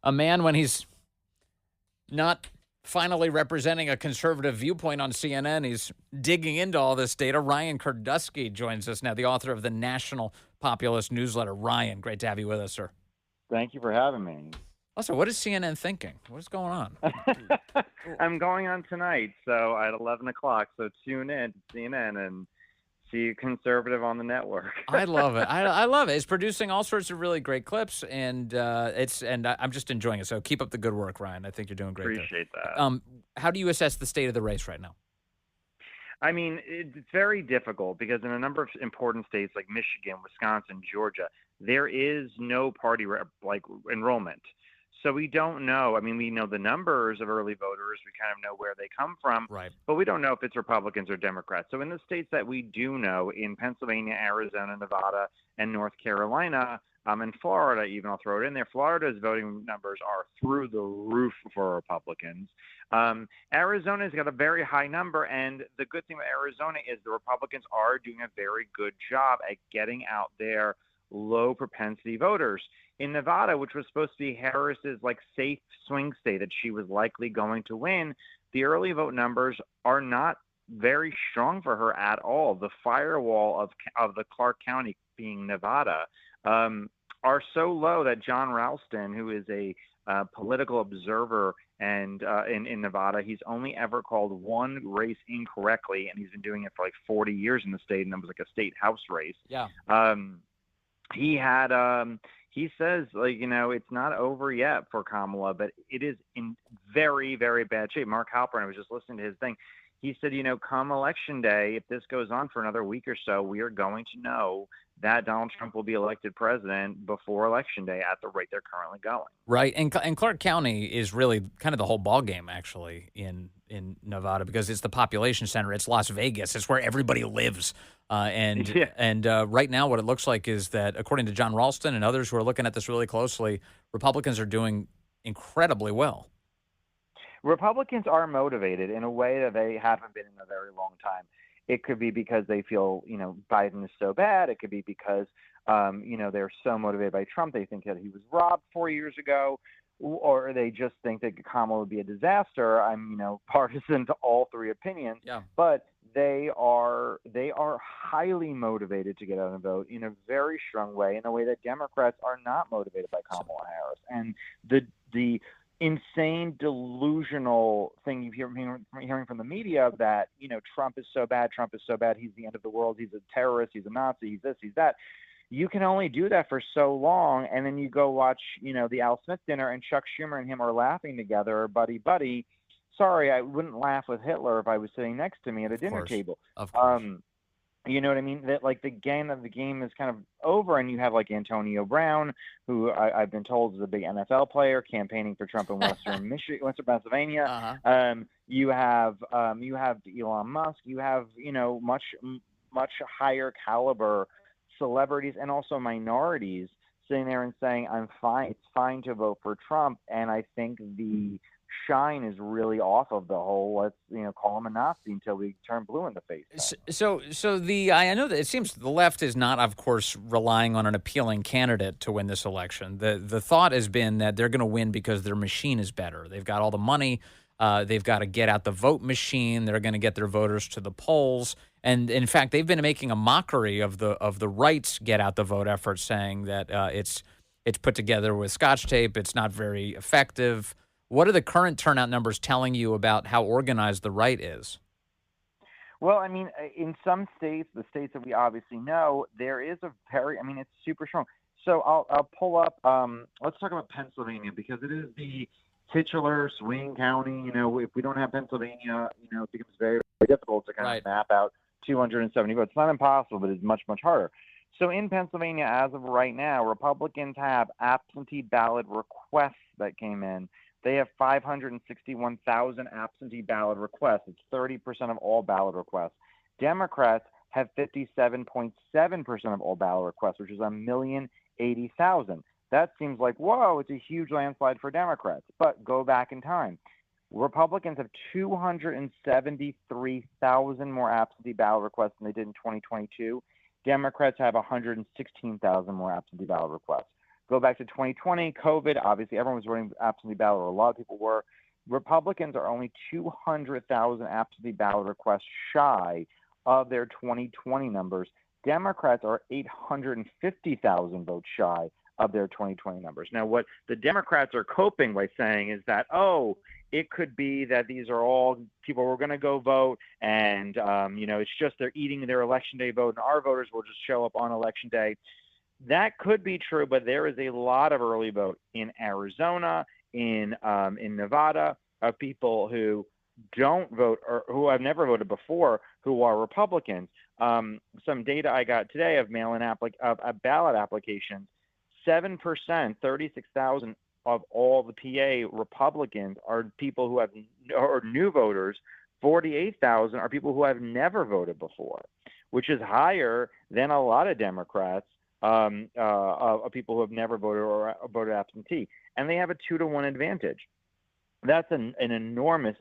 a man when he's not finally representing a conservative viewpoint on CNN. He's digging into all this data. Ryan Girdusky joins us now, the author of the National Populist Newsletter. Ryan, great to have you with us, sir. Thank you for having me. Also, what is CNN thinking? What is going on? I'm going on tonight, so at 11 o'clock, so tune in to CNN and see conservative on the network. I love it. I love it. It's producing all sorts of really great clips, and I'm just enjoying it. So keep up the good work, Ryan. I think you're doing great. Appreciate that. How do you assess the state of the race right now? I mean, it's very difficult because in a number of important states like Michigan, Wisconsin, Georgia, there is no party enrollment. So we don't know. I mean, we know the numbers of early voters. We kind of know where they come from, right? But we don't know if it's Republicans or Democrats. So in the states that we do know, in Pennsylvania, Arizona, Nevada, and North Carolina, and Florida, even I'll throw it in there, Florida's voting numbers are through the roof for Republicans. Arizona's got a very high number, and the good thing with Arizona is the Republicans are doing a very good job at getting out their low propensity voters. In Nevada, which was supposed to be Harris's safe swing state that she was likely going to win, the early vote numbers are not very strong for her at all. The firewall of the Clark County, being Nevada, are so low that John Ralston, who is a political observer and in Nevada, he's only ever called one race incorrectly, and he's been doing it for 40 years in the state, and it was a state house race. Yeah. He says, it's not over yet for Kamala, but it is in very, very bad shape. Mark Halpern, I was just listening to his thing. He said, come election day, if this goes on for another week or so, we are going to know that Donald Trump will be elected president before election day at the rate they're currently going. Right. And Clark County is really kind of the whole ballgame, actually, in Nevada, because it's the population center. It's Las Vegas. It's where everybody lives. And right now what it looks like is that, according to John Ralston and others who are looking at this really closely, Republicans are doing incredibly well. Republicans are motivated in a way that they haven't been in a very long time. It could be because they feel, Biden is so bad. It could be because, they're so motivated by Trump. They think that he was robbed 4 years ago, or they just think that Kamala would be a disaster. I'm, partisan to all three opinions. Yeah. But they are highly motivated to get out and vote in a very strong way, in a way that Democrats are not motivated by Kamala Harris. And the insane delusional thing you hearing from the media that Trump is so bad, he's the end of the world, he's a terrorist, he's a Nazi, he's this, he's that. You can only do that for so long, and then you go watch the Al Smith dinner, and Chuck Schumer and him are laughing together, buddy. Sorry, I wouldn't laugh with Hitler if I was sitting next to me at a dinner table. Of course. You know what I mean? That the game is kind of over, and you have Antonio Brown, who I've been told is a big NFL player, campaigning for Trump in Western Pennsylvania. Uh-huh. You have Elon Musk. You have much higher caliber celebrities and also minorities sitting there and saying, it's fine to vote for Trump. And I think the shine is really off of the whole, let's call him a Nazi until we turn blue in the face. So I know that it seems the left is not, of course, relying on an appealing candidate to win this election. The thought has been that they're going to win because their machine is better. They've got all the money. They've got to get out the vote machine. They're going to get their voters to the polls. And in fact, they've been making a mockery of the right's get out the vote effort, saying that it's put together with Scotch tape. It's not very effective. What are the current turnout numbers telling you about how organized the right is? Well, I mean, in some states, the states that we obviously know, there is it's super strong. So I'll pull up, let's talk about Pennsylvania, because it is the titular swing county. If we don't have Pennsylvania, it becomes very, very difficult to kind of map out 270 votes. It's not impossible, but it's much, much harder. So in Pennsylvania, as of right now, Republicans have absentee ballot requests that came in. They have 561,000 absentee ballot requests. It's 30% of all ballot requests. Democrats have 57.7% of all ballot requests, which is 1,080,000. That seems like, whoa, it's a huge landslide for Democrats. But go back in time. Republicans have 273,000 more absentee ballot requests than they did in 2022. Democrats have 116,000 more absentee ballot requests. Go back to 2020, COVID, obviously everyone was voting absentee ballot, or a lot of people were. Republicans are only 200,000 absentee ballot requests shy of their 2020 numbers. Democrats are 850,000 votes shy of their 2020 numbers. Now, what the Democrats are coping by saying is that, oh, it could be that these are all people who are going to go vote, and it's just they're eating their election day vote, and our voters will just show up on election day. That could be true, but there is a lot of early vote in Arizona, in Nevada, of people who don't vote or who have never voted before, who are Republicans. Some data I got today of ballot applications, 7%, 36,000 of all the PA Republicans are people who have or new voters. 48,000 are people who have never voted before, which is higher than a lot of Democrats. Of people who have never voted or voted absentee, and they have a 2-to-1 advantage. That's an enormous,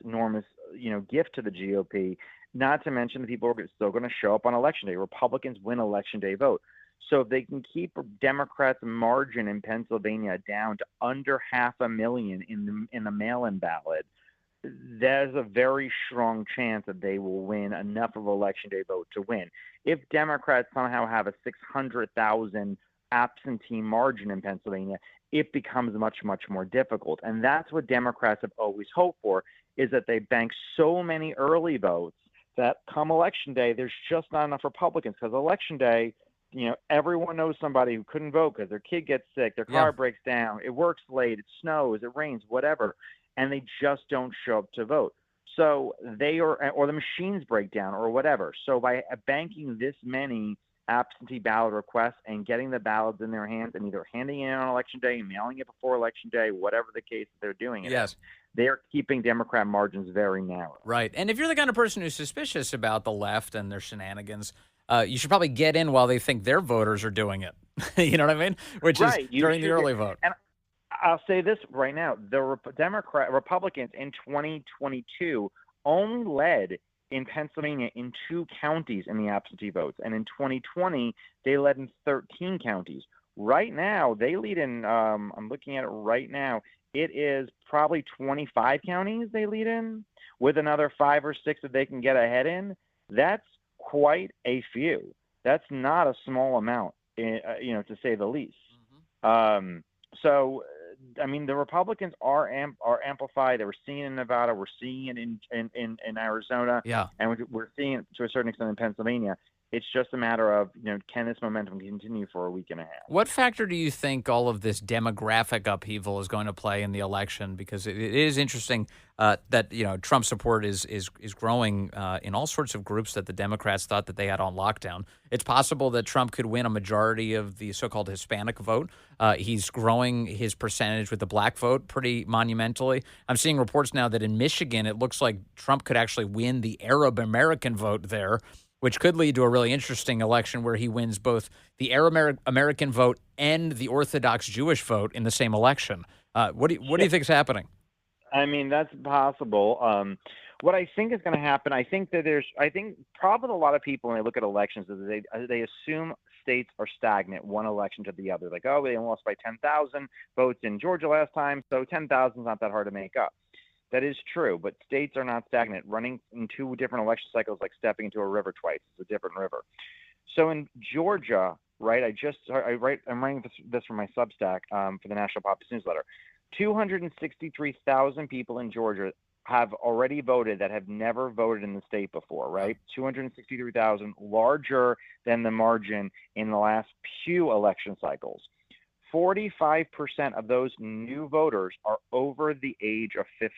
gift to the GOP. Not to mention the people who are still going to show up on election day. Republicans win election day vote, so if they can keep Democrats' margin in Pennsylvania down to under 500,000 in the mail-in ballot, there's a very strong chance that they will win enough of election day vote to win. If Democrats somehow have a 600,000 absentee margin in Pennsylvania, it becomes much, much more difficult. And that's what Democrats have always hoped for, is that they bank so many early votes that come election day, there's just not enough Republicans. Because election day, everyone knows somebody who couldn't vote because their kid gets sick, their car breaks down, it works late, it snows, it rains, whatever, and they just don't show up to vote. So or the machines break down or whatever. So by banking this many absentee ballot requests and getting the ballots in their hands and either handing it in on election day, mailing it before election day, whatever the case that they're doing it in, they're keeping Democrat margins very narrow. Right. And if you're the kind of person who's suspicious about the left and their shenanigans, you should probably get in while they think their voters are doing it. You know what I mean? Which is during the early vote. And I'll say this right now. The Republicans in 2022 only led in Pennsylvania in 2 counties in the absentee votes. And in 2020, they led in 13 counties. Right now, they lead in, I'm looking at it right now, it is probably 25 counties they lead in, with another 5 or 6 that they can get ahead in. That's quite a few. That's not a small amount, to say the least. Mm-hmm. So, I mean, the Republicans are amplified. We're seeing it in Nevada. We're seeing it in Arizona. Yeah. And we're seeing it to a certain extent in Pennsylvania. It's just a matter of, can this momentum continue for a week and a half? What factor do you think all of this demographic upheaval is going to play in the election? Because it is interesting that, Trump support is growing in all sorts of groups that the Democrats thought that they had on lockdown. It's possible that Trump could win a majority of the so-called Hispanic vote. He's growing his percentage with the black vote pretty monumentally. I'm seeing reports now that in Michigan, it looks like Trump could actually win the Arab American vote there, which could lead to a really interesting election where he wins both the Arab American vote and the Orthodox Jewish vote in the same election. What do you think is happening? I mean, that's possible. What I think is going to happen, I think probably a lot of people when they look at elections is they assume states are stagnant one election to the other. Like, oh, they lost by 10,000 votes in Georgia last time, so 10,000 is not that hard to make up. That is true, but states are not stagnant. Running in 2 different election cycles like stepping into a river twice. It's a different river. So in Georgia, right, I'm writing this from my Substack for the National Populist Newsletter. 263,000 people in Georgia have already voted that have never voted in the state before, right? 263,000, larger than the margin in the last few election cycles. 45% of those new voters are over the age of 50.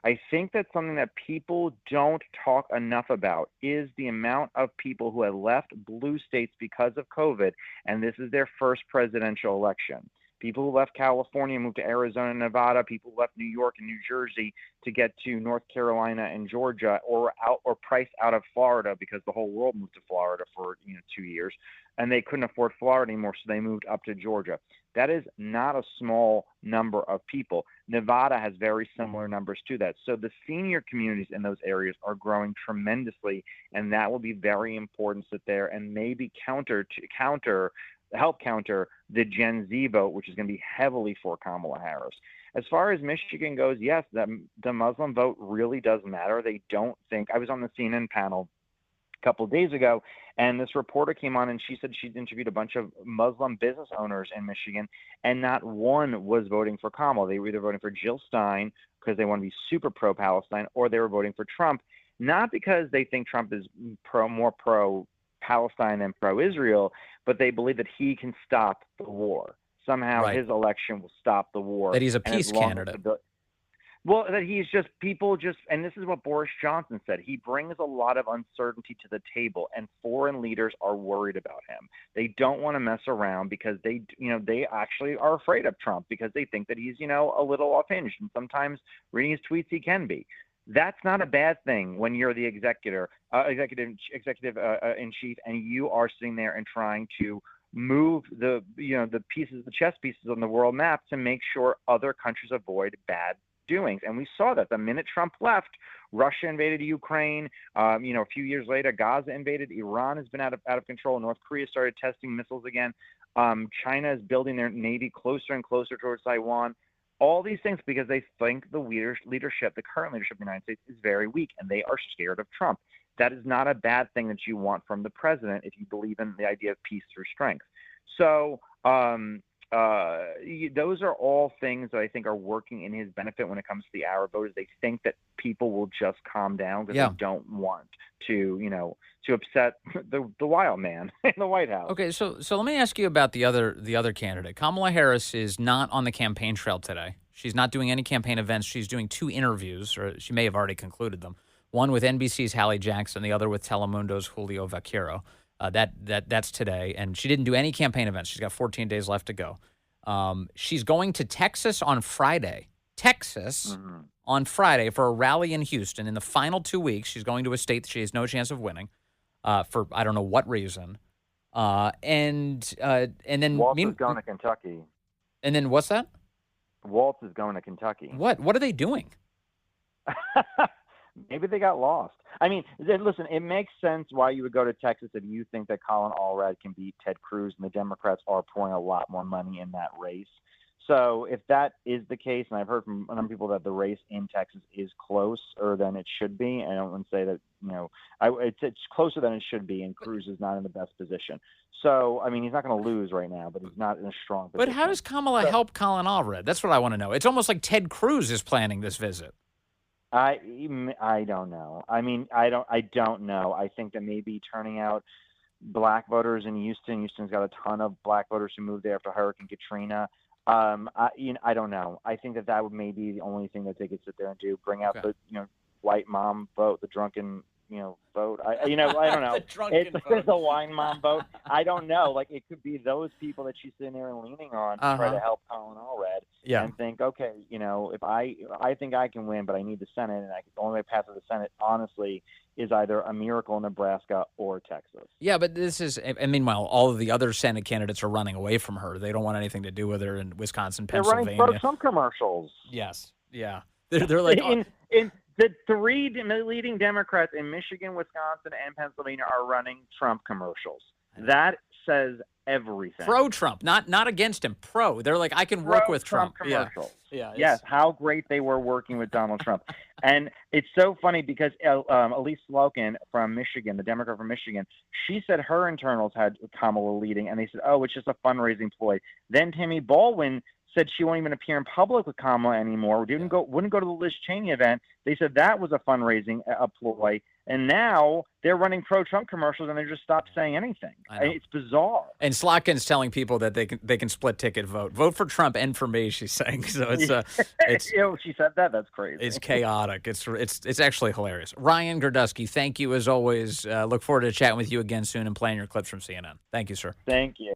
I think that's something that people don't talk enough about, is the amount of people who have left blue states because of COVID, and this is their first presidential election. People who left California, moved to Arizona and Nevada, people who left New York and New Jersey to get to North Carolina and Georgia, or priced out of Florida because the whole world moved to Florida for 2 years, and they couldn't afford Florida anymore, so they moved up to Georgia. That is not a small number of people. Nevada has very similar numbers to that. So the senior communities in those areas are growing tremendously, and that will be very important to sit there and maybe counter help counter the Gen Z vote, which is going to be heavily for Kamala Harris. As far as Michigan goes, yes, the Muslim vote really does matter. They don't think. I was on the CNN panel a couple of days ago, and this reporter came on and she said she'd interviewed a bunch of Muslim business owners in Michigan, and not one was voting for Kamala. They were either voting for Jill Stein because they want to be super pro-Palestine, or they were voting for Trump, not because they think Trump is more pro-Palestine than pro-Israel, but they believe that he can stop the war. Somehow his election will stop the war. That he's a peace candidate. Well, that he's just and this is what Boris Johnson said. He brings a lot of uncertainty to the table, and foreign leaders are worried about him. They don't want to mess around because they actually are afraid of Trump because they think that he's, a little off-hinged, and sometimes reading his tweets he can be. That's not a bad thing when you're the executive in chief, and you are sitting there and trying to move the chess pieces on the world map to make sure other countries avoid bad doings. And we saw that the minute Trump left, Russia invaded Ukraine. A few years later, Gaza invaded. Iran has been out of control. North Korea started testing missiles again. China is building their navy closer and closer towards Taiwan. All these things because they think the leadership, the current leadership of the United States, is very weak, and they are scared of Trump. That is not a bad thing that you want from the president if you believe in the idea of peace through strength. So those are all things that I think are working in his benefit when it comes to the Arab voters. They think that people will just calm down because they don't want to upset the wild man in the White House. Okay, so let me ask you about the other candidate. Kamala Harris is not on the campaign trail today. She's not doing any campaign events. She's doing 2 interviews, or she may have already concluded them. One with NBC's Hallie Jackson, the other with Telemundo's Julio Vaquero. That's today, and she didn't do any campaign events. She's got 14 days left to go. She's going to Texas on Friday. On Friday for a rally in Houston. In the final 2 weeks, she's going to a state that she has no chance of winning for I don't know what reason. And then Waltz is going to Kentucky. And then what's that? Waltz is going to Kentucky. What are they doing? Maybe they got lost. I mean, listen, it makes sense why you would go to Texas if you think that Colin Allred can beat Ted Cruz, and the Democrats are pouring a lot more money in that race. So if that is the case, and I've heard from a number of people that the race in Texas is closer than it should be, and I don't want to say that, it's closer than it should be, and Cruz is not in the best position. So, I mean, he's not going to lose right now, but he's not in a strong position. But how does Kamala help Colin Allred? That's what I want to know. It's almost like Ted Cruz is planning this visit. I don't know. I mean, I don't know. I think that maybe turning out black voters in Houston. Houston's got a ton of black voters who moved there after Hurricane Katrina. I don't know. I think that would maybe the only thing that they could sit there and do. Bring out the white mom vote, the drunken vote. I don't know. It's a wine mom vote. I don't know. Like, it could be those people that she's sitting there and leaning on to try to help Colin Allred and think, okay, if I think I can win, but I need the Senate, and the only way to pass to the Senate, honestly, is either a miracle in Nebraska or Texas. Yeah, but this is, and meanwhile, all of the other Senate candidates are running away from her. They don't want anything to do with her in Wisconsin, Pennsylvania. They're running pro-Trump commercials. Yes, yeah. They're like... In the 3 leading Democrats in Michigan, Wisconsin, and Pennsylvania are running Trump commercials. That says everything. Pro-Trump, not against him. Pro. They're like, I can work with Trump. Commercials. Yeah. Yes, how great they were working with Donald Trump. And it's so funny because Elise Slotkin from Michigan, the Democrat from Michigan, she said her internals had Kamala leading, and they said, oh, it's just a fundraising ploy. Then Tammy Baldwin said she won't even appear in public with Kamala anymore. Wouldn't go to the Liz Cheney event. They said that was a fundraising ploy. And now they're running pro-Trump commercials, and they just stopped saying anything. It's bizarre. And Slotkin's telling people that they can split ticket vote for Trump and for me. She's saying so. It's she said that. That's crazy. It's chaotic. It's actually hilarious. Ryan Girdusky, thank you as always. Look forward to chatting with you again soon and playing your clips from CNN. Thank you, sir. Thank you.